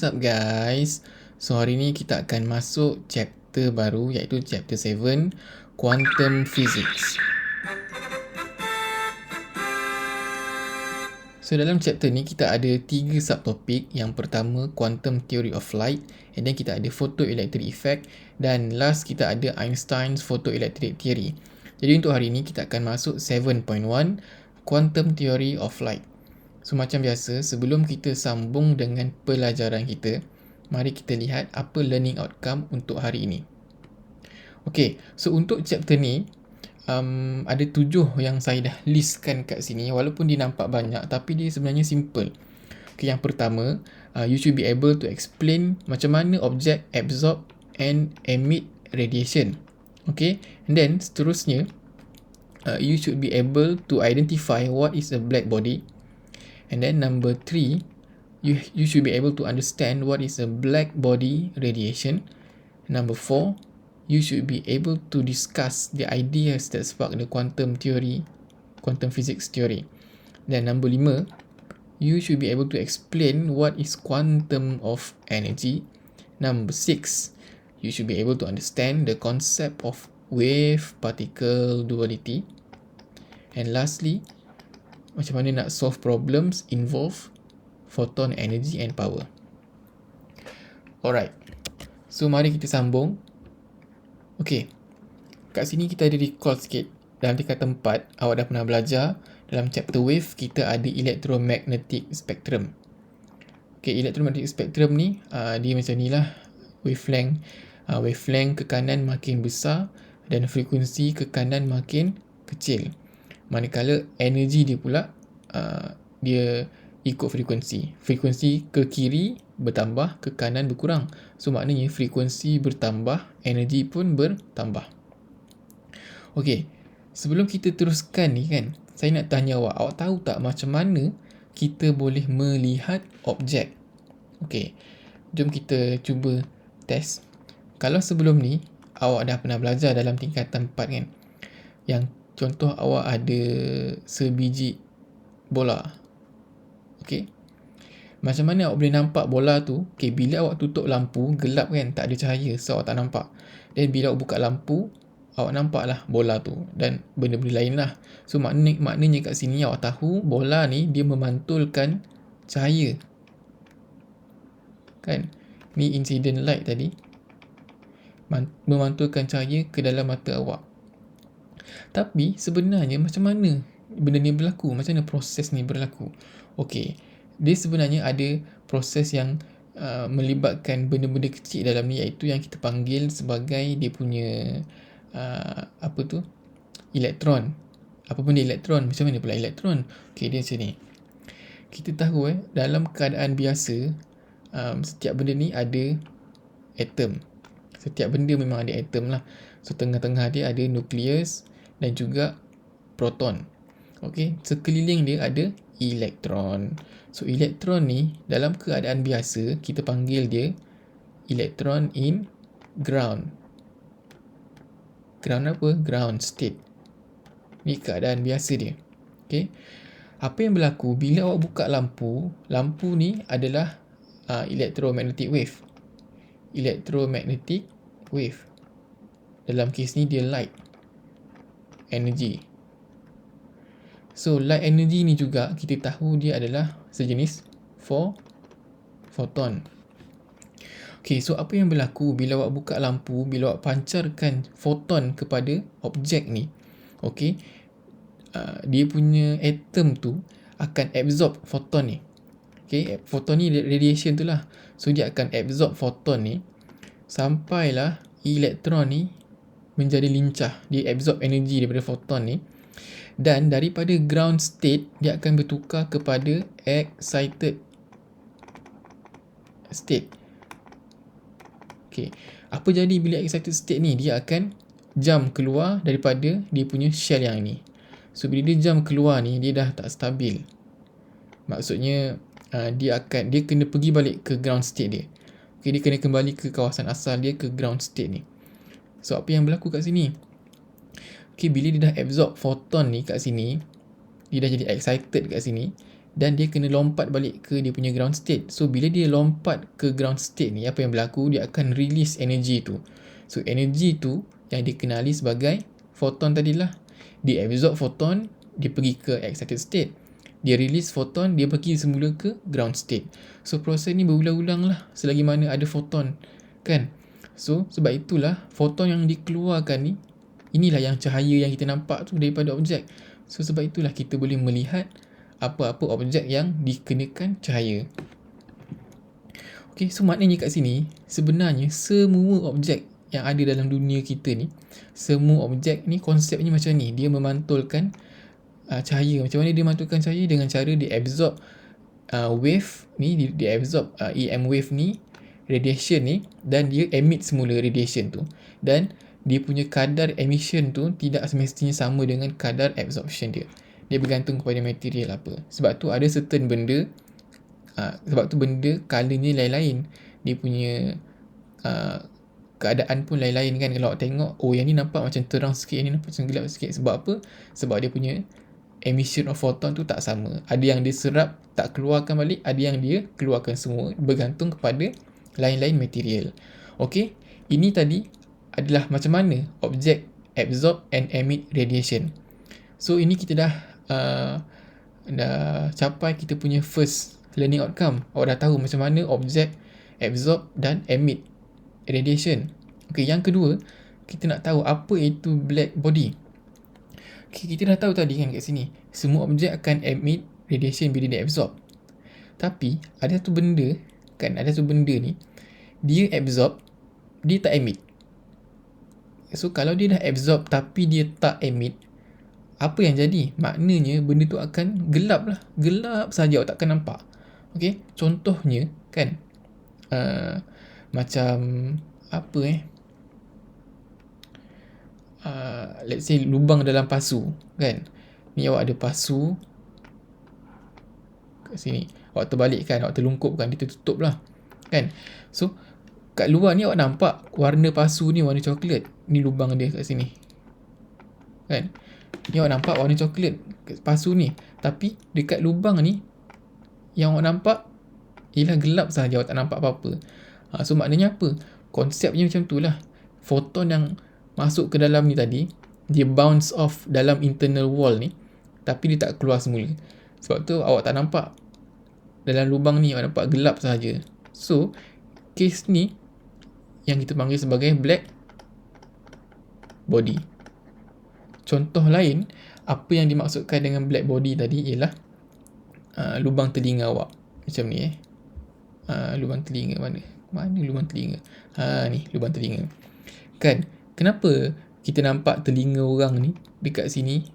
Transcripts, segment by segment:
What's up guys? So hari ni kita akan masuk chapter baru iaitu chapter 7 Quantum Physics. So dalam chapter ni kita ada 3 subtopik. Yang pertama Quantum Theory of Light, and then kita ada Photoelectric Effect, dan last kita ada Einstein's Photoelectric Theory. Jadi untuk hari ni kita akan masuk 7.1 Quantum Theory of Light. So macam biasa, sebelum kita sambung dengan pelajaran kita, mari kita lihat apa learning outcome untuk hari ini. Okay, so untuk chapter ni, ada 7 yang saya dah listkan kat sini. Walaupun dia nampak banyak, tapi dia sebenarnya simple. Okay, yang pertama, you should be able to explain macam mana objek absorb and emit radiation. Okay, and then seterusnya, you should be able to identify what is a black body. And then number 3, you should be able to understand what is a black body radiation. Number 4, you should be able to discuss the ideas that spark the quantum theory, quantum physics theory. Then number 5, you should be able to explain what is quantum of energy. Number 6, you should be able to understand the concept of wave-particle duality. And lastly, macam mana nak solve problems involve photon energy and power. Alright, so mari kita sambung. Okay, kat sini kita ada recall sikit. Dalam tingkatan 4, awak dah pernah belajar dalam chapter wave, kita ada electromagnetic spectrum. Okay, electromagnetic spectrum ni, dia macam ni lah wavelength. Wavelength ke kanan makin besar dan frekuensi ke kanan makin kecil. Manakala energi dia pula, dia ikut frekuensi. Frekuensi ke kiri bertambah, ke kanan berkurang. So maknanya frekuensi bertambah, energi pun bertambah. Okey, sebelum kita teruskan ni kan, saya nak tanya awak tahu tak macam mana kita boleh melihat objek? Okey, jom kita cuba test. Kalau sebelum ni, awak dah pernah belajar dalam tingkatan 4 kan, yang contoh awak ada sebiji bola. Okey, macam mana awak boleh nampak bola tu? Okey, bila awak tutup lampu, gelap kan, tak ada cahaya, so awak tak nampak. Dan bila awak buka lampu, awak nampak lah bola tu dan benda-benda lain lah. So maknanya kat sini awak tahu bola ni dia memantulkan cahaya. Kan? Ni incident light tadi, memantulkan cahaya ke dalam mata awak. Tapi sebenarnya macam mana benda ni berlaku? Macam mana proses ni berlaku? Okey, dia sebenarnya ada proses yang melibatkan benda-benda kecil dalam ni, iaitu yang kita panggil sebagai dia punya elektron. Apa benda elektron? Macam mana pula elektron? Okey, dia macam ni. Kita tahu dalam keadaan biasa, setiap benda ni ada atom. Setiap benda memang ada atom lah. So tengah-tengah dia ada nukleus dan juga proton. Okey, sekeliling dia ada elektron. So elektron ni dalam keadaan biasa kita panggil dia elektron in ground. Ground apa? Ground state. Ni keadaan biasa dia. Okey. Apa yang berlaku bila awak buka lampu? Lampu ni adalah electromagnetic wave. Electromagnetic wave. Dalam kes ni dia light energy. So light energy ni juga kita tahu dia adalah sejenis photon. Okay, so apa yang berlaku bila awak buka lampu, bila awak pancarkan photon kepada objek ni, okay, dia punya atom tu akan absorb photon ni. Okay, photon ni radiation tu lah. So dia akan absorb photon ni sampailah elektron ni menjadi lincah. Dia absorb energi daripada photon ni, dan daripada ground state dia akan bertukar kepada excited state. Okay, apa jadi bila excited state ni? Dia akan jump keluar daripada dia punya shell yang ni. So bila dia jump keluar ni, dia dah tak stabil. Maksudnya dia kena pergi balik ke ground state dia. Okay, dia kena kembali ke kawasan asal dia, ke ground state ni. So apa yang berlaku kat sini? Okay, bila dia dah absorb photon ni kat sini, dia dah jadi excited kat sini, dan dia kena lompat balik ke dia punya ground state. So bila dia lompat ke ground state ni, apa yang berlaku, dia akan release energy tu. So energy tu yang dikenali sebagai photon tadilah. Dia absorb photon, dia pergi ke excited state. Dia release photon, dia pergi semula ke ground state. So proses ni berulang-ulang lah selagi mana ada photon, kan. So sebab itulah photon yang dikeluarkan ni, inilah yang cahaya yang kita nampak tu daripada objek. So sebab itulah kita boleh melihat apa-apa objek yang dikenakan cahaya. Okay, so maknanya kat sini, sebenarnya semua objek yang ada dalam dunia kita ni, semua objek ni konsepnya macam ni. Dia memantulkan cahaya. Macam mana dia memantulkan cahaya? Dengan cara dia absorb wave ni, dia absorb EM wave ni, radiation ni, dan dia emit semula radiation tu. Dan dia punya kadar emission tu tidak semestinya sama dengan kadar absorption dia. Dia bergantung kepada material apa. Sebab tu ada certain benda, sebab tu benda colournya lain-lain. Dia punya keadaan pun lain-lain kan. Kalau awak tengok, oh yang ni nampak macam terang sikit, yang ni nampak macam gelap sikit. Sebab apa? Sebab dia punya emission of photon tu tak sama. Ada yang dia serap tak keluarkan balik, ada yang dia keluarkan semua. Bergantung kepada lain-lain material. Okay, ini tadi adalah macam mana objek absorb and emit radiation. So ini kita dah capai kita punya first learning outcome. Awak dah tahu macam mana objek absorb dan emit radiation. Okay, yang kedua, kita nak tahu apa itu black body. Okay, kita dah tahu tadi kan kat sini, semua objek akan emit radiation bila dia absorb. Tapi ada satu benda kan, ada satu benda ni, dia absorb, dia tak emit. So kalau dia dah absorb tapi dia tak emit, apa yang jadi? Maknanya benda tu akan gelap lah. Gelap saja, awak takkan nampak. Okay, contohnya kan, macam apa let's say lubang dalam pasu kan. Ni awak ada pasu kat sini, awak terbalikkan, awak terlungkupkan, dia tertutup lah kan. So kat luar ni awak nampak warna pasu ni warna coklat. Ni lubang dia kat sini kan. Ni awak nampak warna coklat pasu ni. Tapi dekat lubang ni yang awak nampak ialah gelap sahaja, awak tak nampak apa-apa. So maknanya apa? Konsepnya macam tu lah. Foton yang masuk ke dalam ni tadi, dia bounce off dalam internal wall ni, tapi dia tak keluar semula. Sebab tu awak tak nampak dalam lubang ni, awak nampak gelap sahaja. So case ni yang kita panggil sebagai black body. Contoh lain, apa yang dimaksudkan dengan black body tadi ialah lubang telinga awak. Macam ni lubang telinga mana? Mana lubang telinga? Ni lubang telinga. Kan? Kenapa kita nampak telinga orang ni dekat sini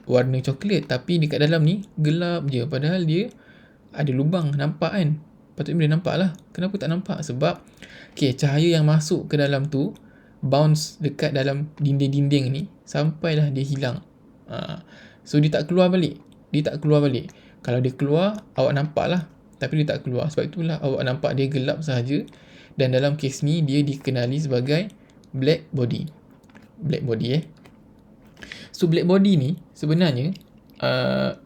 warna coklat, tapi dekat dalam ni gelap je, padahal dia ada lubang, nampak kan? Patutnya boleh nampak lah. Kenapa tak nampak? Sebab cahaya yang masuk ke dalam tu bounce dekat dalam dinding-dinding ni sampailah dia hilang. So dia tak keluar balik. Kalau dia keluar, awak nampak lah, tapi dia tak keluar. Sebab itulah awak nampak dia gelap sahaja. Dan dalam kes ni dia dikenali sebagai black body. So black body ni sebenarnya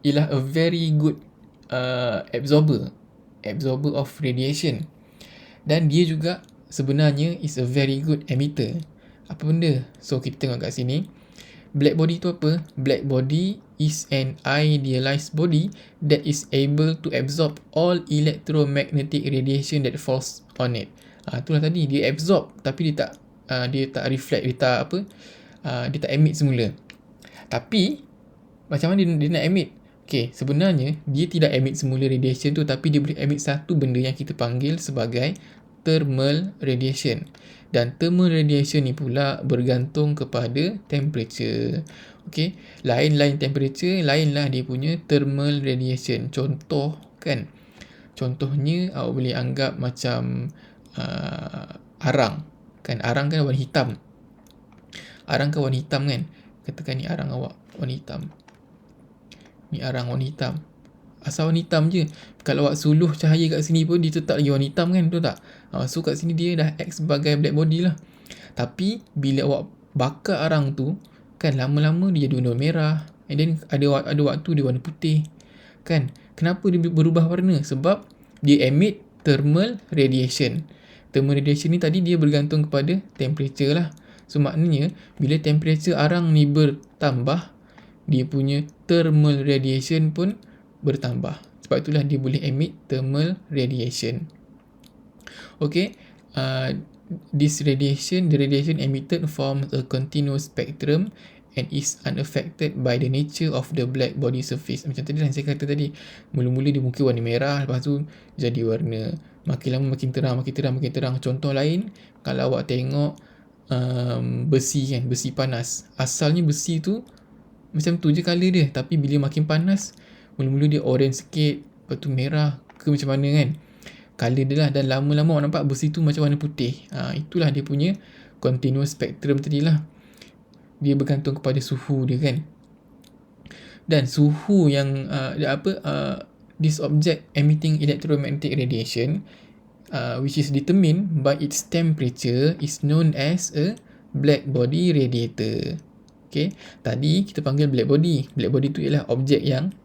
ialah a very good absorber of radiation. Dan dia juga sebenarnya is a very good emitter. Apa benda? So kita tengok kat sini. Black body tu apa? Black body is an idealized body that is able to absorb all electromagnetic radiation that falls on it. Itulah tadi, dia absorb tapi dia tak reflect, dia tak emit semula. Tapi macam mana dia nak emit? Okay, sebenarnya dia tidak emit semula radiation tu, tapi dia boleh emit satu benda yang kita panggil sebagai thermal radiation. Dan thermal radiation ni pula bergantung kepada temperature. Okay, lain-lain temperature, lainlah dia punya thermal radiation. Contoh kan, contohnya awak boleh anggap macam arang kan. Arang kan warna hitam. Kan, katakan ni arang awak warna hitam. Ni arang warna hitam. Asal warna hitam je. Kalau awak suluh cahaya kat sini pun dia tetap lagi warna hitam kan, betul tak? So kat sini dia dah act sebagai black body lah. Tapi bila awak bakar arang tu kan, lama-lama dia jadi warna merah, and then ada waktu dia warna putih kan. Kenapa dia berubah warna? Sebab dia emit thermal radiation. Thermal radiation ni tadi dia bergantung kepada temperature lah. So maknanya bila temperature arang ni bertambah, dia punya thermal radiation pun bertambah. Sebab itulah dia boleh emit thermal radiation. Okay, this radiation, the radiation emitted forms a continuous spectrum and is unaffected by the nature of the black body surface. Macam tadi yang saya kata tadi, mula-mula dia mungkin warna merah, lepas tu jadi warna makin lama makin terang, makin terang, makin terang. Contoh lain, kalau awak tengok besi kan, besi panas. Asalnya besi tu macam tu je colour dia, tapi bila makin panas, mula-mula dia orange sikit, lepas tu merah ke macam mana kan, colour dia lah. Dan lama-lama awak nampak besi tu macam warna putih. Itulah dia punya continuous spectrum tadi lah. Dia bergantung kepada suhu dia kan. Dan suhu yang this object emitting electromagnetic radiation which is determined by its temperature is known as a black body radiator. Okay, tadi kita panggil black body. Black body tu ialah objek yang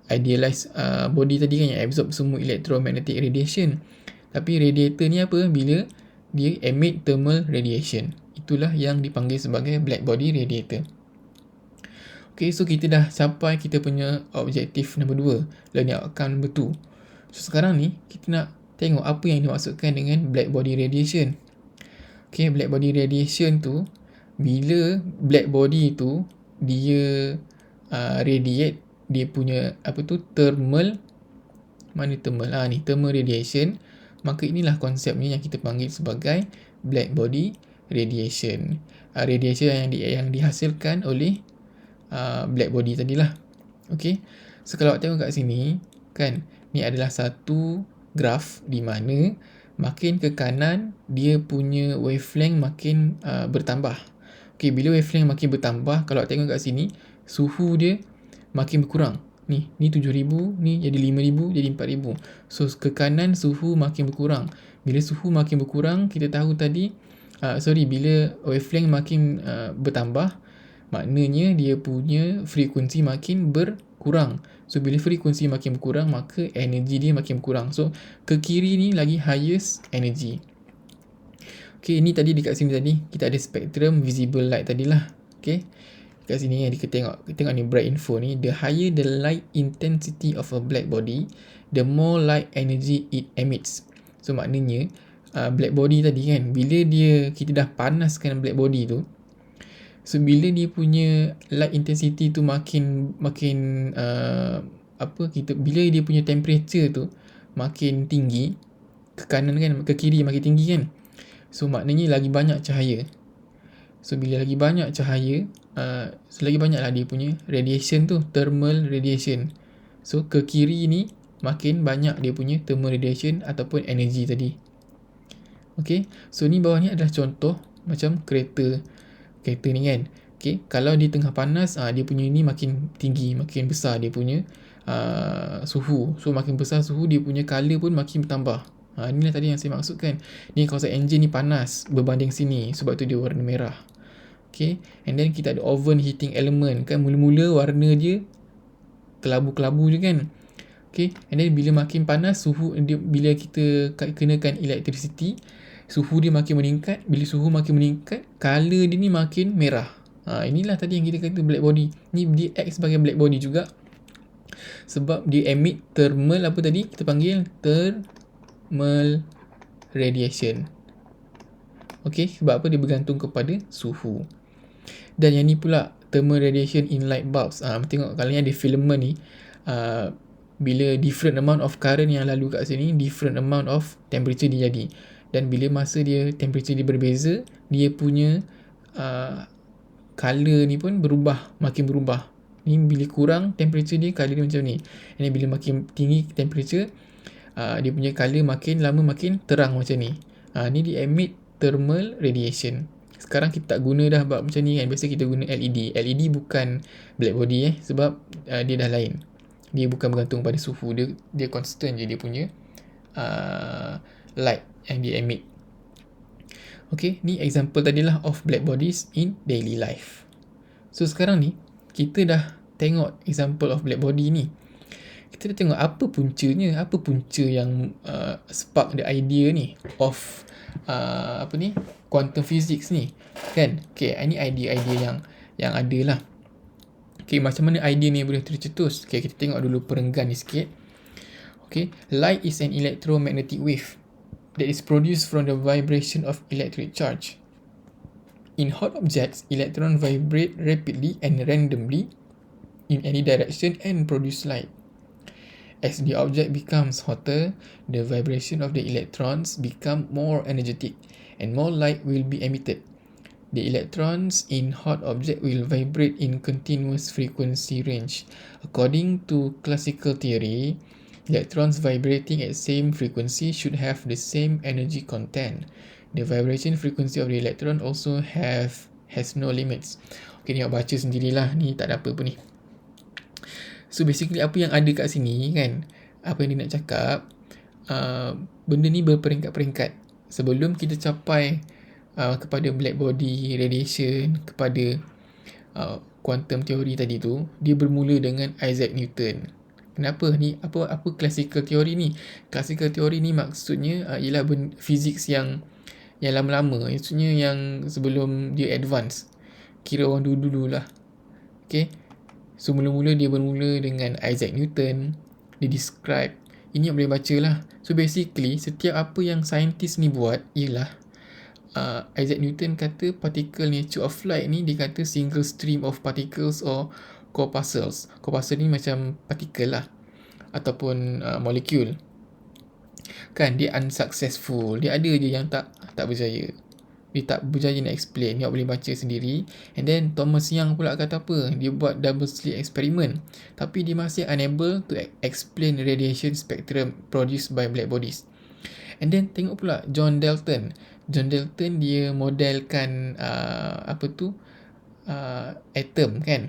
idealized body tadi kan, yang absorb semua electromagnetic radiation. Tapi radiator ni apa? Bila dia emit thermal radiation, itulah yang dipanggil sebagai black body radiator. Okay, so kita dah capai kita punya objektif nombor 2, learning outcome nombor 2. So sekarang ni kita nak tengok apa yang dimaksudkan dengan black body radiation. Okay, black body radiation tu, bila black body tu dia radiate, dia punya thermal, mana thermal? Ni thermal radiation, maka inilah konsepnya yang kita panggil sebagai black body radiation. Radiation yang dihasilkan oleh black body tadilah. Okay, so kalau awak tengok kat sini kan, ni adalah satu graf di mana makin ke kanan dia punya wavelength makin bertambah. Okay, bila wavelength makin bertambah, kalau awak tengok kat sini, suhu dia makin berkurang. Ni 7,000, ni jadi 5,000, jadi 4,000. So ke kanan suhu makin berkurang. Bila suhu makin berkurang, kita tahu tadi bila wavelength makin bertambah, maknanya dia punya frekuensi makin berkurang. So bila frekuensi makin berkurang, maka energi dia makin berkurang. So ke kiri ni lagi highest energy. Okay, ni tadi dekat sini tadi kita ada spektrum visible light tadilah. Okay, kat sini yang kita tengok ni bright info ni, the higher the light intensity of a black body, the more light energy it emits. So maknanya black body tadi kan, bila kita dah panaskan black body tu, so bila dia punya light intensity tu bila dia punya temperature tu makin tinggi, ke kanan kan, ke kiri makin tinggi kan, so maknanya lagi banyak cahaya. So bila lagi banyak cahaya, lagi banyak lah dia punya radiation tu, thermal radiation. So ke kiri ni makin banyak dia punya thermal radiation ataupun energy tadi. Okay, so ni bawah ni adalah contoh macam kereta ni kan. Okay, kalau di tengah panas, dia punya ni makin tinggi, makin besar dia punya suhu. So makin besar suhu, dia punya colour pun makin bertambah. Inilah tadi yang saya maksudkan. Ni kawasan engine ni panas berbanding sini, sebab tu dia warna merah. Okay, and then kita ada oven heating element kan, mula-mula warna dia kelabu-kelabu je kan. Okay, and then bila makin panas suhu dia, bila kita kenakan electricity, suhu dia makin meningkat. Bila suhu makin meningkat, colour dia ni makin merah. Inilah tadi yang kita kata black body. Ni dia act sebagai black body juga, sebab dia emit thermal, apa tadi kita panggil thermal radiation. Okay, sebab apa? Dia bergantung kepada suhu. Dan yang ni pula thermal radiation in light bulbs. Tengok kalau ni ada filament ni, bila different amount of current yang lalu kat sini, different amount of temperature dia jadi. Dan bila masa dia temperature dia berbeza, dia punya colour ni pun makin berubah. Ni bila kurang temperature dia, colour dia macam ni. And then bila makin tinggi temperature, dia punya colour makin lama makin terang macam ni. Ni dia emit thermal radiation. Sekarang kita tak guna dah bab macam ni kan. Biasa kita guna LED. LED bukan black body sebab dia dah lain. Dia bukan bergantung pada suhu. Dia constant je dia punya light yang dia emit. Okay, ni example tadilah of black bodies in daily life. So sekarang ni kita dah tengok example of black body ni. kita dah tengok apa puncanya, apa punca yang spark the idea ni of quantum physics ni, kan? Okay, ini idea-idea yang ada lah. Okay, macam mana idea ni boleh tercetus? Okay, kita tengok dulu perenggan ni sikit. Okay, light is an electromagnetic wave that is produced from the vibration of electric charge. In hot objects, electrons vibrate rapidly and randomly in any direction and produce light. As the object becomes hotter, the vibration of the electrons become more energetic and more light will be emitted. The electrons in hot object will vibrate in continuous frequency range. According to classical theory, electrons vibrating at same frequency should have the same energy content. The vibration frequency of the electron also has no limits. Okay, ni baca sendirilah, ni tak ada apa-apa ni. So basically apa yang ada kat sini kan, apa yang dia nak cakap, benda ni berperingkat-peringkat. Sebelum kita capai kepada black body radiation, kepada quantum theory tadi tu, dia bermula dengan Isaac Newton. Kenapa ni? Apa classical theory ni? Classical theory ni maksudnya ialah physics yang lama-lama, maksudnya yang sebelum dia advance. Kira orang dulu-dulu lah. Okay. So mula-mula dia bermula dengan Isaac Newton. Dia describe. Ini yang boleh baca lah. So basically setiap apa yang saintis ni buat ialah Isaac Newton kata particle nature of light ni, dia kata single stream of particles or corpuscles. Corpuscle ni macam particle lah, ataupun molecule. Kan dia unsuccessful. Dia ada je yang tak berjaya. Dia tak berjaya nak explain. Dia boleh baca sendiri. And then Thomas Young pula kata apa? Dia buat double slit experiment, tapi dia masih unable to explain radiation spectrum produced by black bodies. And then tengok pula John Dalton. John Dalton dia modelkan atom kan.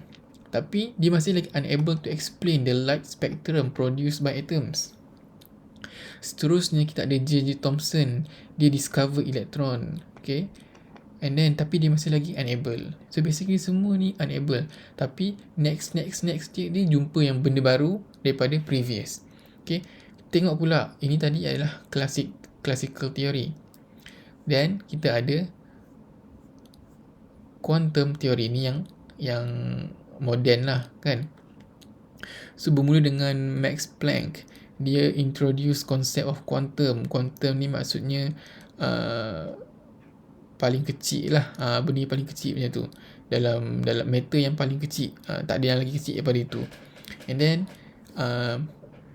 Tapi dia masih lagi unable to explain the light spectrum produced by atoms. Seterusnya kita ada J.J. Thomson. Dia discover elektron. Okay. And then tapi dia masih lagi unable. So basically semua ni unable. Tapi next dia jumpa yang benda baru daripada previous. Okay. Tengok pula, ini tadi adalah classical theory. Dan kita ada quantum theory ni yang modern lah kan. So bermula dengan Max Planck. Dia introduce concept of quantum. Quantum ni maksudnya paling kecil lah, benda paling kecil macam tu, dalam matter yang paling kecil, tak ada yang lagi kecil daripada itu. And then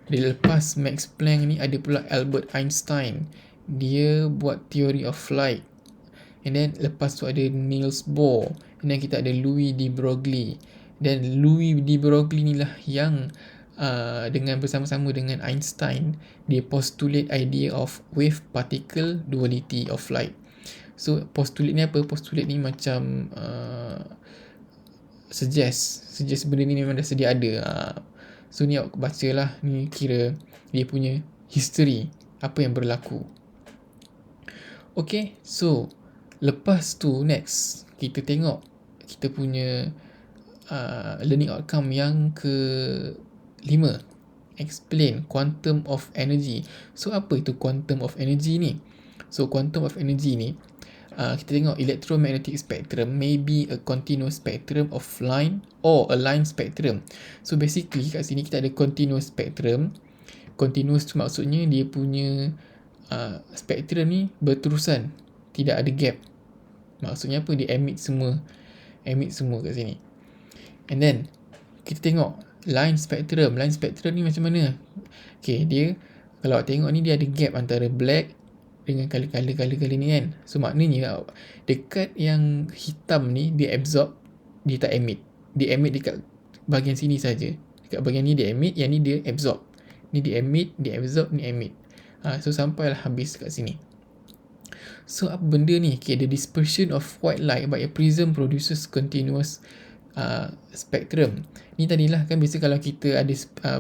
dia lepas Max Planck ni ada pula Albert Einstein. Dia buat theory of light. And then lepas tu ada Niels Bohr. And then kita ada Louis de Broglie. Dan Louis de Broglie ni lah yang dengan bersama-sama dengan Einstein, dia postulate idea of wave particle duality of light. So postulate ni apa? Postulate ni macam suggest benda ni memang dah sedia ada. So ni awak baca lah, ni kira dia punya history, apa yang berlaku. Okay, so lepas tu next kita tengok kita punya learning outcome yang ke-5. Explain quantum of energy. So apa itu quantum of energy ni? So quantum of energy ni, kita tengok electromagnetic spectrum may be a continuous spectrum of line or a line spectrum. So basically kat sini kita ada continuous spectrum. Continuous tu maksudnya dia punya spektrum ni berterusan, tidak ada gap. Maksudnya apa? Dia emit semua kat sini. And then kita tengok line spectrum. Line spectrum ni macam mana? Okay, dia kalau awak tengok ni dia ada gap antara black dengan color ni kan. So maknanya dekat yang hitam ni dia absorb, dia tak emit. Dia emit dekat bahagian sini saja. Dekat bahagian ni dia emit, yang ni dia absorb. Ni dia emit, dia absorb, ni emit. So sampailah habis kat sini. So apa benda ni? Okay, the dispersion of white light by a prism produces continuous spectrum. Ni tadilah kan, biasa kalau kita ada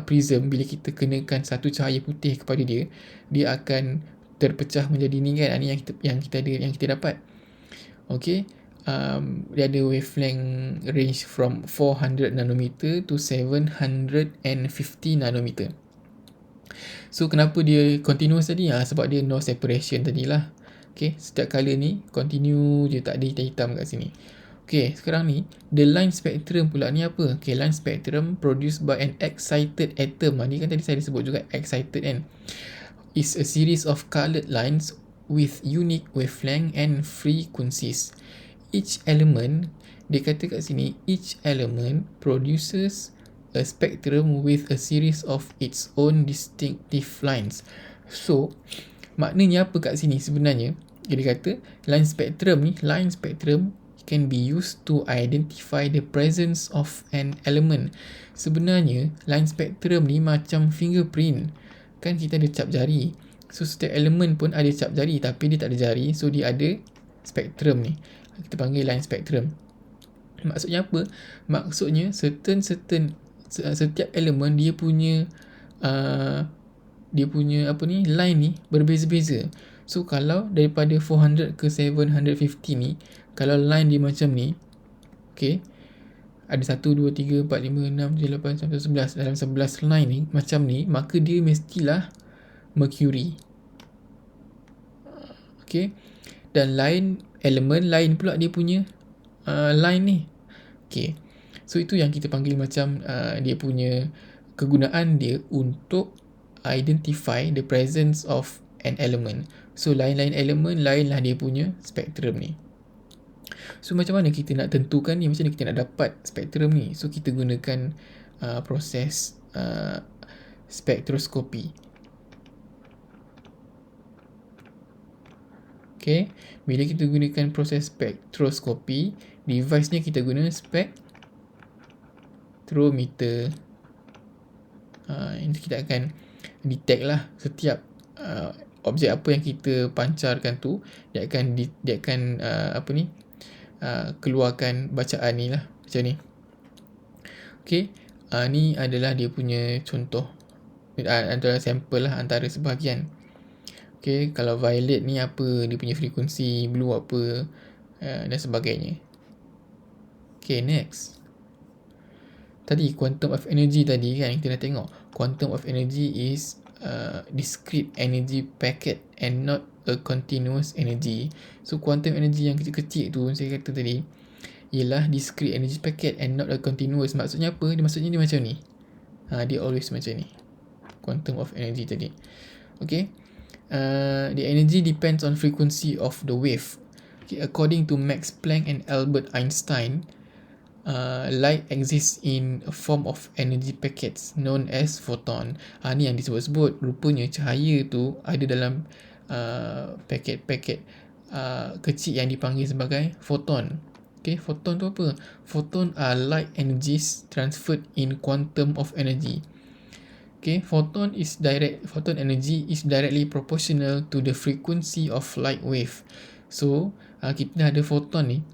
prism, bila kita kenakan satu cahaya putih kepada dia, dia akan terpecah menjadi ni kan. Ni yang kita dapat. Okay, dia ada wavelength range from 400 nanometer to 750 nanometer. So kenapa dia continuous tadi? Sebab dia no separation tadilah. Okay, setiap color ni continue je, tak ada hitam-hitam kat sini. Okay, sekarang ni the line spectrum pula ni apa? Okay, line spectrum produced by an excited atom. Ni kan tadi saya sebut juga excited kan. Is a series of colored lines with unique wavelength and frequencies. Each element, dia kata kat sini, each element produces a spectrum with a series of its own distinctive lines. So, maknanya apa kat sini sebenarnya? Dia kata, line spectrum can be used to identify the presence of an element. Sebenarnya, line spectrum ni macam fingerprint. Kan kita ada cap jari. So, setiap elemen pun ada cap jari, tapi dia tak ada jari. So, dia ada spektrum ni. Kita panggil line spectrum. Maksudnya apa? Maksudnya setiap elemen dia punya line ni berbeza-beza. So kalau daripada 400 ke 750 ni, kalau line dia macam ni, okay, ada 1, 2, 3, 4, 5, 6, 7, 8, 9, 11. Dalam 11 line ni macam ni, maka dia mestilah mercury. Okay. Dan elemen lain pula dia punya line ni. Okay. So itu yang kita panggil macam dia punya kegunaan dia untuk identify the presence of an element. So lain-lain elemen, lainlah dia punya spektrum ni. So macam mana kita nak tentukan ni? Macam mana kita nak dapat spektrum ni? So kita gunakan proses spektroskopi. Okay, bila kita gunakan proses spektroskopi, device-nya kita guna spektrometer. Ini kita akan detect lah setiap objek apa yang kita pancarkan tu, dia akan keluarkan bacaan ni lah, macam ni. Okay, ni adalah dia punya contoh, antara sampel lah, antara sebahagian. Okay, kalau violet ni apa dia punya frekuensi, blue apa, dan sebagainya. Okay, next. Tadi quantum of energy tadi kan kita dah tengok. Quantum of energy is discrete energy packet and not a continuous energy. So quantum energy yang kecil-kecil tu saya kata tadi ialah discrete energy packet and not a continuous. Maksudnya apa? Maksudnya dia macam ni. Dia always macam ni. Quantum of energy tadi. Okay. The energy depends on frequency of the wave. Okay, according to Max Planck and Albert Einstein, light exists in a form of energy packets known as photon. Ni yang disebut-sebut. Rupanya cahaya tu ada dalam paket-paket kecil yang dipanggil sebagai photon. Okay, photon tu apa? Photon are light energies transferred in quantum of energy. Okay, photon energy is directly proportional to the frequency of light wave. So, kita dah ada photon ni,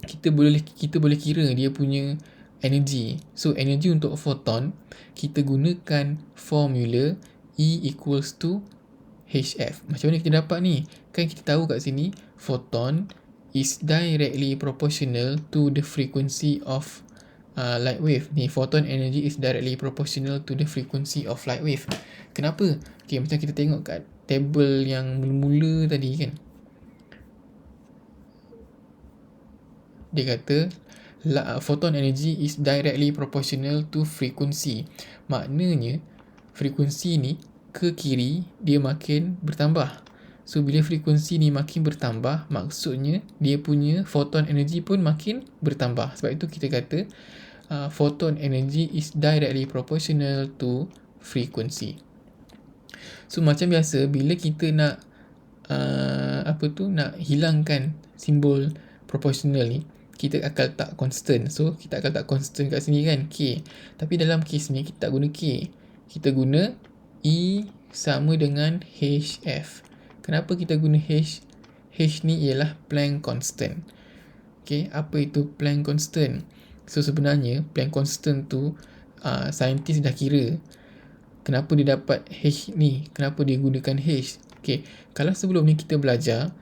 kita boleh kira dia punya energy. So, energy untuk photon, kita gunakan formula E equals to HF. Macam mana kita dapat ni? Kan kita tahu kat sini, photon is directly proportional to the frequency of light wave. Ni, photon energy is directly proportional to the frequency of light wave. Kenapa? Okay, macam kita tengok kat table yang mula-mula tadi kan. Dia kata photon energy is directly proportional to frequency. Maknanya frekuensi ni ke kiri dia makin bertambah. So bila frekuensi ni makin bertambah, maksudnya dia punya photon energy pun makin bertambah. Sebab itu kita kata photon energy is directly proportional to frequency. So macam biasa bila kita nak nak hilangkan simbol proportional ni, kita akan letak constant. So kita akan letak constant kat sini kan, K. Tapi dalam case ni kita tak guna K. Kita guna E sama dengan HF. Kenapa kita guna H? H ni ialah Planck constant. Okay, apa itu Planck constant? So sebenarnya Planck constant tu saintis dah kira kenapa dia dapat H ni, kenapa dia gunakan H. Okay, kalau sebelum ni kita belajar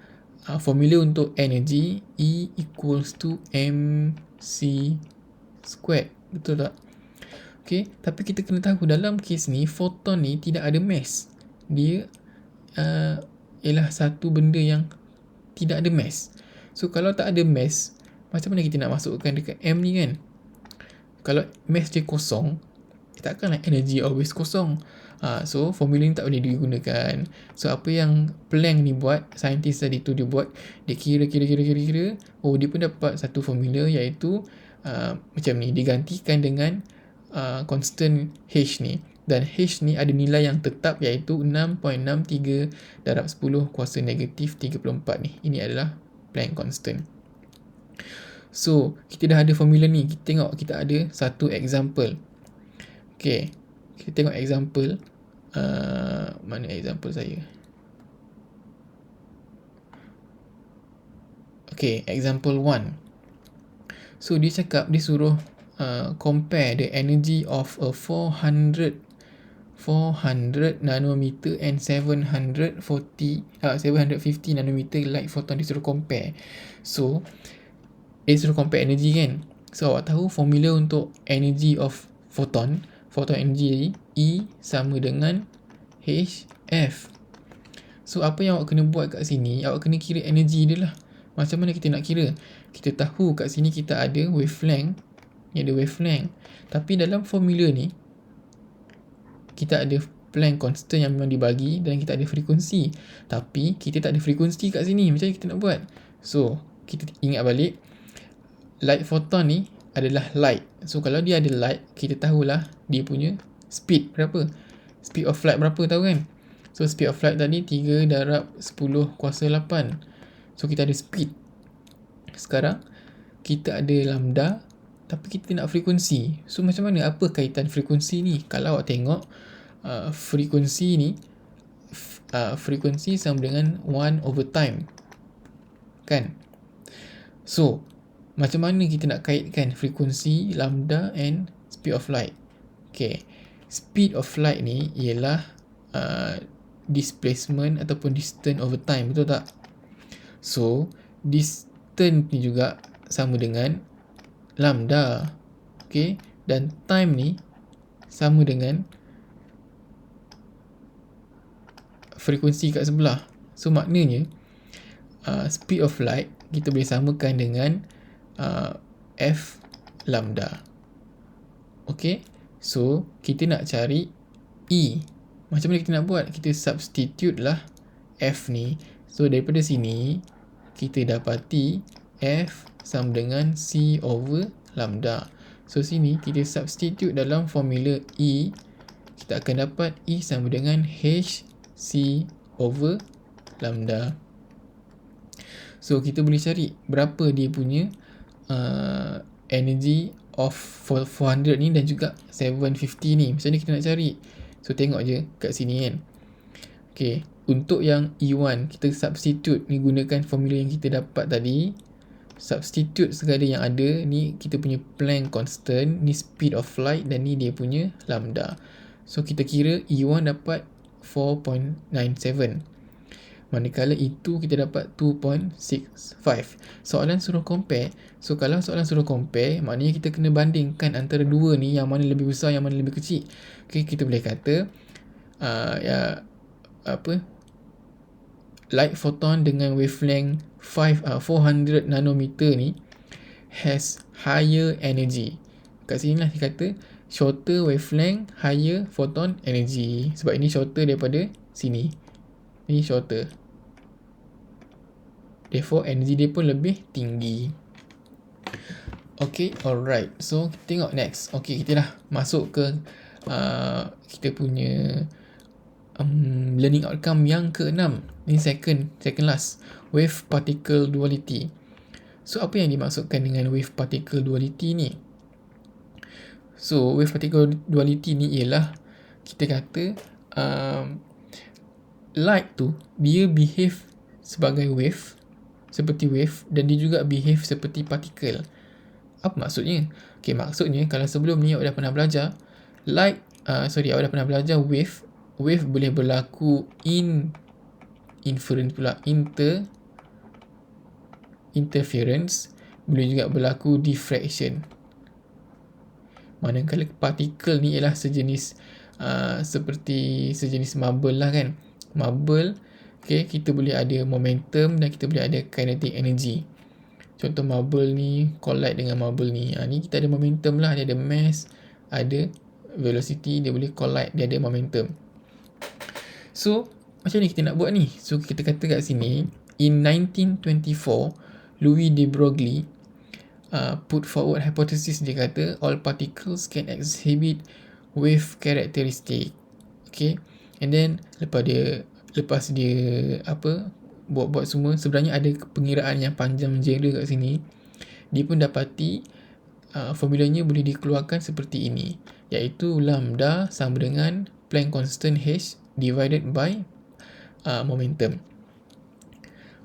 formula untuk energy E equals to mc squared. Betul tak? Okay, tapi kita kena tahu dalam kes ni photon ni tidak ada mass. Dia ialah satu benda yang tidak ada mass. So kalau tak ada mass, macam mana kita nak masukkan dekat M ni kan? Kalau mass dia kosong, takkanlah energy always kosong. So formula ni tak boleh digunakan. So apa yang Planck ni buat, saintis tadi tu dia buat, dia kira, oh dia pun dapat satu formula iaitu macam ni, digantikan dengan constant H ni. Dan H ni ada nilai yang tetap iaitu 6.63 darab 10 kuasa negatif 34 ni. Ini adalah Planck constant. So kita dah ada formula ni. Kita tengok kita ada satu example. Okay, kita tengok example. Mana example saya? Okay, example 1. So dia cakap, dia suruh compare the energy of a 400 nanometer and 750 nanometer light photon. Dia suruh compare. So dia suruh compare energy kan. So awak tahu formula untuk energy of photon energy E sama dengan HF. So apa yang awak kena buat kat sini, awak kena kira energy dia lah. Macam mana kita nak kira? Kita tahu kat sini kita ada wavelength. Ni ada wavelength. Tapi dalam formula ni kita ada Planck constant yang memang dibagi dan kita ada frekuensi. Tapi kita tak ada frekuensi kat sini. Macam mana kita nak buat? So kita ingat balik, light photon ni adalah light. So kalau dia ada light, kita tahulah dia punya speed berapa. Speed of light berapa tahu kan? So speed of light tadi 3 darab 10 kuasa 8. So kita ada speed. Sekarang kita ada lambda, tapi kita nak frekuensi. So macam mana? Apa kaitan frekuensi ni? Kalau awak tengok frekuensi ni, frekuensi sama dengan 1/time kan? So macam mana kita nak kaitkan frekuensi, lambda and speed of light? Okay, speed of light ni ialah displacement ataupun distance over time, betul tak? So distance ni juga sama dengan lambda. Okay, dan time ni sama dengan frekuensi kat sebelah. So maknanya speed of light kita boleh samakan dengan F lambda. Okay, so kita nak cari E. Macam mana kita nak buat? Kita substitute lah F ni. So daripada sini kita dapati F sama dengan C over lambda. So sini kita substitute dalam formula E, kita akan dapat E sama dengan H C over lambda. So kita boleh cari berapa dia punya energy of 400 ni dan juga 750 ni. Macam ni kita nak cari. So tengok je kat sini kan. Okay, untuk yang E1 kita substitute ni, gunakan formula yang kita dapat tadi. Substitute segala yang ada. Ni kita punya Planck constant, ni speed of light dan ni dia punya lambda. So kita kira E1 dapat 4.97. Manakala itu kita dapat 2.65. Soalan suruh compare. So kalau soalan suruh compare, maknanya kita kena bandingkan antara dua ni, yang mana lebih besar, yang mana lebih kecil. Okay, kita boleh kata light photon dengan wavelength 400 nanometer ni has higher energy. Kat sini lah dia kata shorter wavelength, higher photon energy. Sebab ini shorter daripada sini. Ini shorter. Therefore energy dia pun lebih tinggi. Okay, alright. So kita tengok next. Okay, kita dah masuk ke kita punya learning outcome yang ke-6. Ini second last. Wave particle duality. So apa yang dimaksudkan dengan wave particle duality ni? So wave particle duality ni ialah kita kata light tu dia behave sebagai wave, seperti wave, dan dia juga behave seperti particle. Apa maksudnya? Okay, maksudnya kalau sebelum ni awak dah pernah belajar awak dah pernah belajar wave boleh berlaku interference pula, interference, boleh juga berlaku diffraction. Manakala partikel ni ialah sejenis seperti sejenis marble lah kan. Marble, okay, kita boleh ada momentum dan kita boleh ada kinetic energy. Contoh marble ni collide dengan marble ni. Ni kita ada momentum lah, dia ada mass, ada velocity, dia boleh collide, dia ada momentum. So, macam ni kita nak buat ni? So, kita kata kat sini, in 1924, Louis de Broglie put forward hypothesis. Dia kata all particles can exhibit wave characteristic. Okay, and then lepas dia buat semua, sebenarnya ada pengiraan yang panjang jela kat sini. Dia pun dapati formulanya boleh dikeluarkan seperti ini, iaitu lambda sama dengan Planck constant H divided by momentum.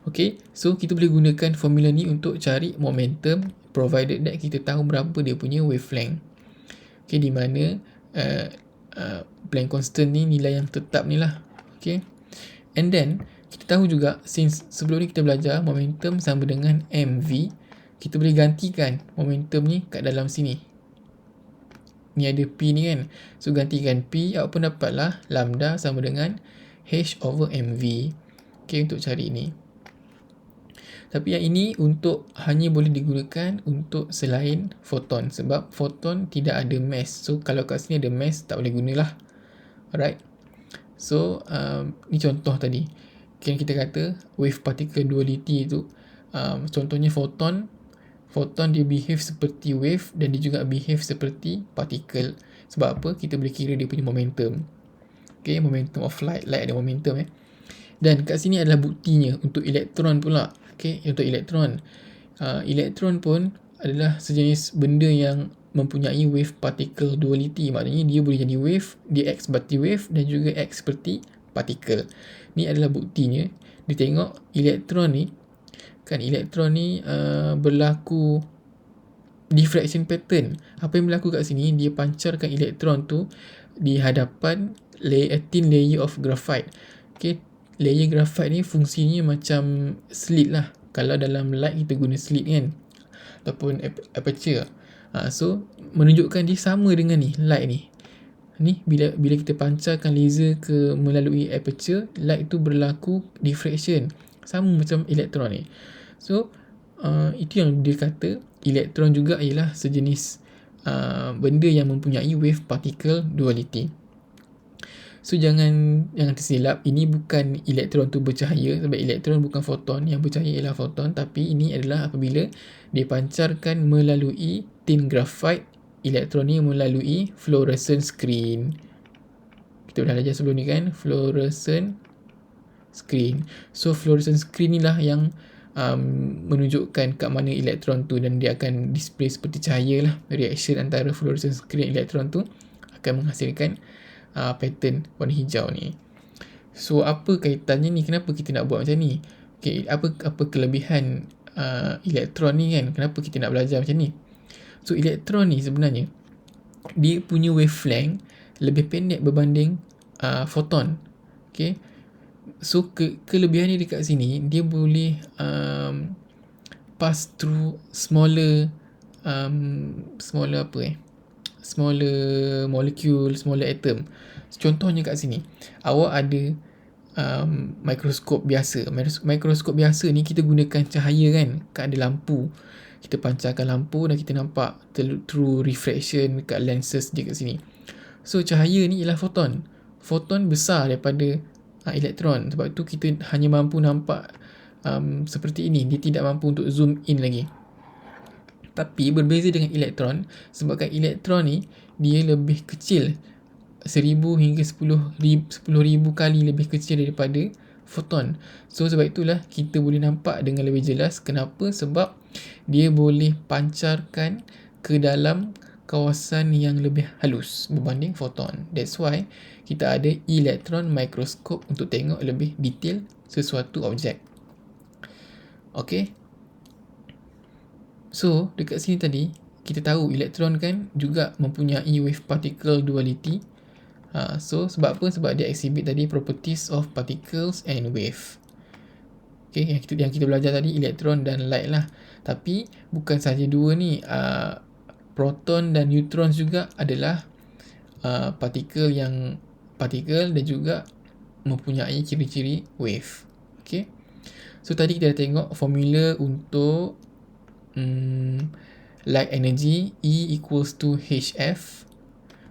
Okay, so kita boleh gunakan formula ni untuk cari momentum, provided that kita tahu berapa dia punya wavelength. Okay, di mana Planck constant ni nilai yang tetap ni lah. Okay, and then kita tahu juga, since sebelum ni kita belajar momentum sama dengan mv, kita boleh gantikan momentum ni kat dalam sini. Ni ada P ni kan, so gantikan P, awak pun dapatlah lambda sama dengan H over mv. Okay, untuk cari ni. Tapi yang ini hanya boleh digunakan untuk selain foton, sebab foton tidak ada mass. So kalau kat sini ada mass, tak boleh gunalah. Alright, so ni contoh tadi. Kita kata wave particle duality tu, contohnya foton dia behave seperti wave dan dia juga behave seperti particle. Sebab apa? Kita boleh kira dia punya momentum. Okay, momentum of light ada momentum Dan kat sini adalah buktinya untuk elektron pula. Okay, untuk elektron, elektron pun adalah sejenis benda yang mempunyai wave particle duality. Maknanya dia boleh jadi wave, dia act seperti wave dan juga act seperti particle. Ni adalah buktinya. Dia tengok elektron ni berlaku diffraction pattern. Apa yang berlaku kat sini, dia pancarkan elektron tu di hadapan thin layer of graphite. Okay, layer graphite ni fungsinya macam slit lah. Kalau dalam light kita guna slit kan, ataupun aperture. So menunjukkan dia sama dengan ni, light ni. Ni bila kita pancarkan laser melalui aperture, light tu berlaku diffraction, sama macam elektron ni. So itu yang dia kata elektron juga ialah sejenis benda yang mempunyai wave particle duality. So jangan tersilap, ini bukan elektron tu bercahaya, sebab elektron bukan foton, yang bercahaya ialah foton. Tapi ini adalah apabila dipancarkan melalui thin graphite, elektron ni melalui fluorescent screen. Kita dah belajar sebelum ni kan, fluorescent screen. So fluorescent screen ni lah yang menunjukkan kat mana elektron tu, dan dia akan display seperti cahaya lah. Reaction antara fluorescent screen dan elektron tu akan menghasilkan pattern warna hijau ni. So apa kaitannya ni? Kenapa kita nak buat macam ni? Okay, apa kelebihan elektron ni kan? Kenapa kita nak belajar macam ni? So elektron ni sebenarnya dia punya wavelength lebih pendek berbanding foton. Okay, so kelebihan dia dekat sini, dia boleh pass through smaller molecule, smaller atom. Contohnya kat sini, awak ada mikroskop biasa. Mikroskop biasa ni kita gunakan cahaya kan, ada lampu. Kita pancarkan lampu dan kita nampak through refraction dekat lenses dia kat sini. So cahaya ni ialah foton. Foton besar daripada elektron. Sebab tu kita hanya mampu nampak seperti ini. Dia tidak mampu untuk zoom in lagi. Tapi berbeza dengan elektron, sebabkan elektron ni dia lebih kecil, 1000 hingga 10,000 kali lebih kecil daripada foton. So sebab itulah kita boleh nampak dengan lebih jelas. Kenapa? Sebab dia boleh pancarkan ke dalam kawasan yang lebih halus berbanding foton. That's why kita ada elektron microscope untuk tengok lebih detail sesuatu objek. Okay, so dekat sini tadi kita tahu elektron kan juga mempunyai wave particle duality. So sebab apa? Sebab dia exhibit tadi properties of particles and wave. Okay, yang kita belajar tadi elektron dan light lah. Tapi bukan sahaja dua ni, proton dan neutron juga adalah partikel dan juga mempunyai ciri-ciri wave. Okay. So tadi kita dah tengok formula untuk light energy, E equals to HF.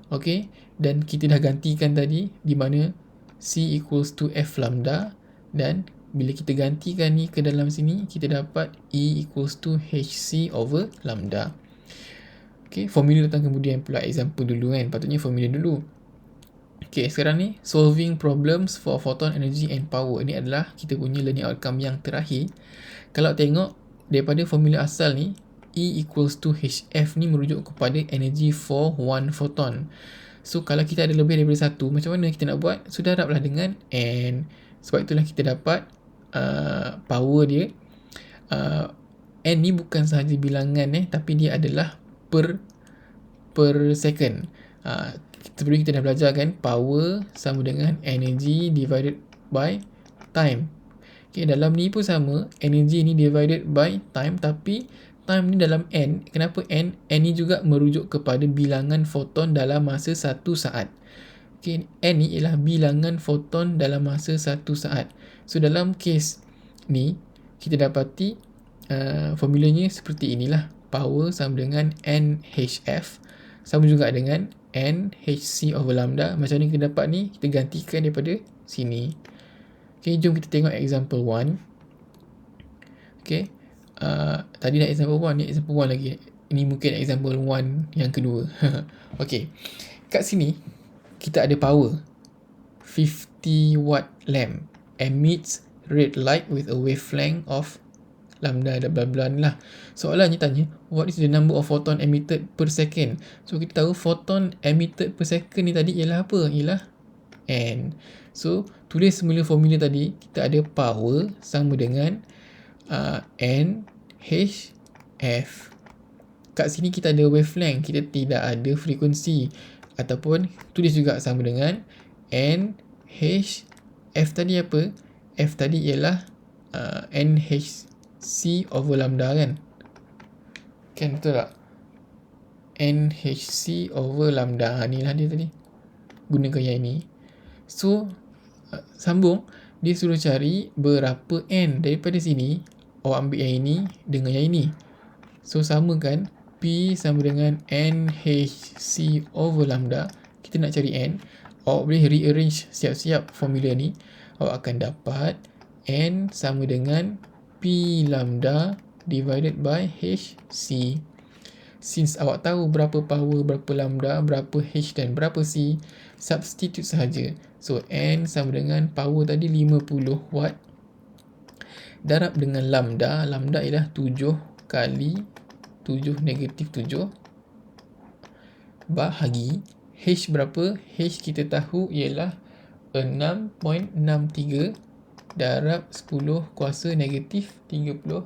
Okay. Dan kita dah gantikan tadi di mana C equals to F lambda, dan bila kita gantikan ni ke dalam sini, kita dapat E equals to HC over lambda. Okay, formula datang kemudian pula example dulu kan. Patutnya formula dulu. Okay, sekarang ni solving problems for photon energy and power. Ini adalah kita punya learning outcome yang terakhir. Kalau tengok daripada formula asal ni, E equals to HF ni merujuk kepada energy for one photon. So kalau kita ada lebih daripada satu, macam mana kita nak buat? Sudah haraplah dengan N. Sebab itulah kita dapat power dia. N ni bukan sahaja bilangan tapi dia adalah per second. Sebelum kita dah belajar kan, power sama dengan energy divided by time. Okay, dalam ni pun sama, energy ni divided by time, tapi time ni dalam N. Kenapa N? N ni juga merujuk kepada bilangan foton dalam masa 1 saat. Okay, N ni ialah bilangan foton dalam masa 1 saat. So dalam kes ni, kita dapati formulanya seperti inilah. Power sama dengan NHF, sama juga dengan NHC over lambda. Macam mana kita dapat ni? Kita gantikan daripada sini. Okay, jom kita tengok example 1. Okay, tadi dah example 1, ni example 1 lagi. Ini mungkin example 1 yang kedua. Okay, kat sini kita ada power 50 watt lamp emits red light with a wavelength of lambda dan bla bla ni lah. Soalannya tanya, what is the number of photon emitted per second? So kita tahu photon emitted per second ni tadi ialah apa? Ialah N. So tulis semula formula tadi. Kita ada power sama dengan N H F. Kat sini kita ada wavelength, kita tidak ada frekuensi. Ataupun tulis juga sama dengan N H F tadi apa? F tadi ialah NHC over lambda kan? Kan betul tak? NHC over lambda. Ni lah dia tadi. Gunakan yang ini. So, sambung. Dia suruh cari berapa N. Daripada sini, awak ambil yang ini dengan yang ini. So, samakan. P sama dengan NHC over lambda. Kita nak cari N. Awak boleh rearrange siap-siap formula ni. Awak akan dapat N sama dengan P lambda divided by HC. Since awak tahu berapa power, berapa lambda, berapa H dan berapa C, substitute sahaja. So, N sama dengan power tadi 50 watt. Darab dengan lambda. Lambda ialah 7 kali 7 negatif 7 bahagi H berapa? H kita tahu ialah 6.63 darab 10 kuasa negatif 34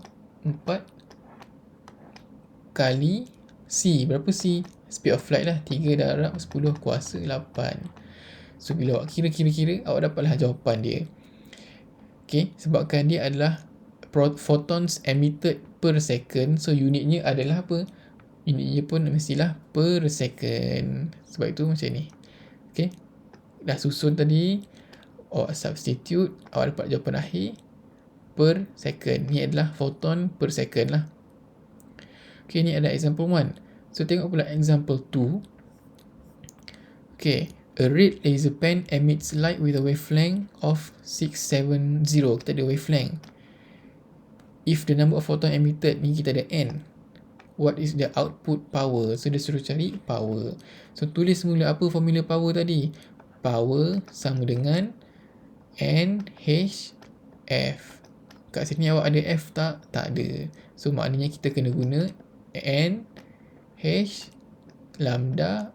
kali C. Berapa C? Speed of light lah. 3 darab 10 kuasa 8. So, bila awak kira-kira, awak dapatlah jawapan dia. Okay, sebabkan dia adalah photons emitted per second. So, unitnya adalah apa? Unitnya pun mestilah per second. Sebab itu macam ni. Okay, dah susun tadi. Awak substitute, awak dapat jawapan akhir per second. Ni adalah photon per second lah. Okay, ni ada example 1. So, tengok pula example 2. Okay, a red laser pen emits light with a wavelength of 670. Kita ada wavelength. If the number of photon emitted, ni kita ada N. What is the output power? So, dia suruh cari power. So, tulis semula apa formula power tadi? Power sama dengan NHF. Kat sini awak ada F tak? Tak ada. So, maknanya kita kena guna NH lambda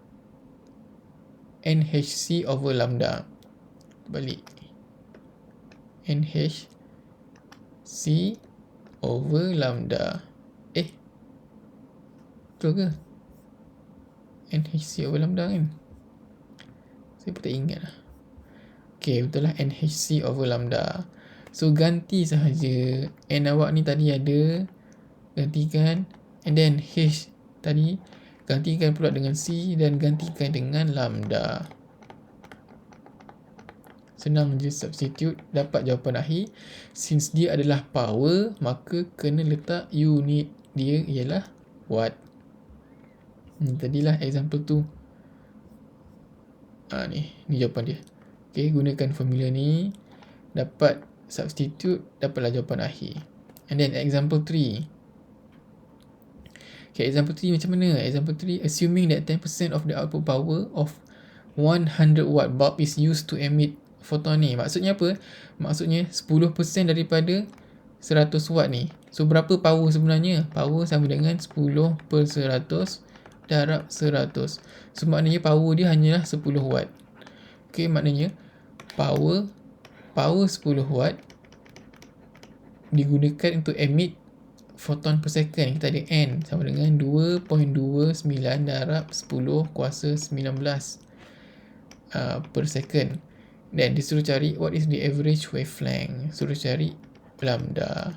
NHC over lambda. Balik. NHC over lambda. Betul ke? NHC over lambda kan? Saya pun tak ingat lah. Okay, betul lah NHC over lambda. So ganti sahaja N awak ni tadi ada, gantikan, and then H tadi gantikan pula dengan C dan gantikan dengan lambda. Senang je substitute, dapat jawapan akhir. Since dia adalah power, maka kena letak unit dia ialah watt. Tadilah example tu. Ni jawapan dia. Okay, gunakan formula ni, dapat substitute, dapatlah jawapan akhir. And then example 3. Okay, example 3 macam mana? Example 3, assuming that 10% of the output power of 100 watt bulb is used to emit photon ni. Maksudnya apa? Maksudnya 10% daripada 100 watt ni. So berapa power sebenarnya? Power sama dengan 10 per 100 darab 100. So maknanya power dia hanyalah 10 watt. Okay, maknanya power 10 watt digunakan untuk emit photon per second. Kita ada N sama dengan 2.29 darab 10 kuasa 19 per second. Dan disuruh cari what is the average wavelength. Suruh cari lambda.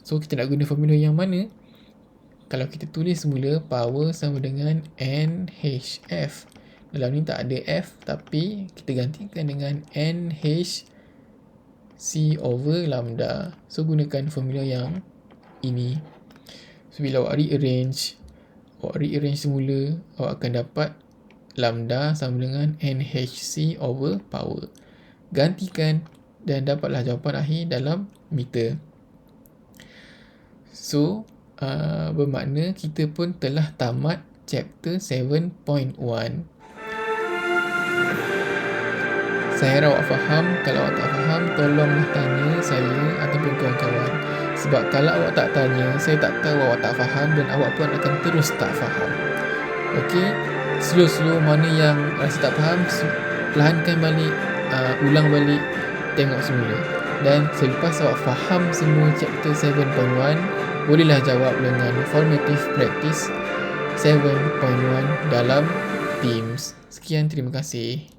So kita nak guna formula yang mana? Kalau kita tulis semula, power sama dengan NHF. Dalam ni tak ada F, tapi kita gantikan dengan NH C over lambda. So gunakan formula yang ini. So bila awak rearrange semula, awak akan dapat lambda sama dengan NHC over power. Gantikan dan dapatlah jawapan akhir dalam meter. So bermakna kita pun telah tamat chapter 7.1. Saya harap awak faham. Kalau awak tak faham, tolonglah tanya saya ataupun kawan-kawan. Sebab kalau awak tak tanya, saya tak tahu awak tak faham dan awak pun akan terus tak faham. Okey, slow-slow mana yang rasa tak faham, perlahankan balik, ulang balik, tengok semula. Dan selepas awak faham semua chapter 7.1, bolehlah jawab dengan formative practice 7.1 dalam Teams. Sekian, terima kasih.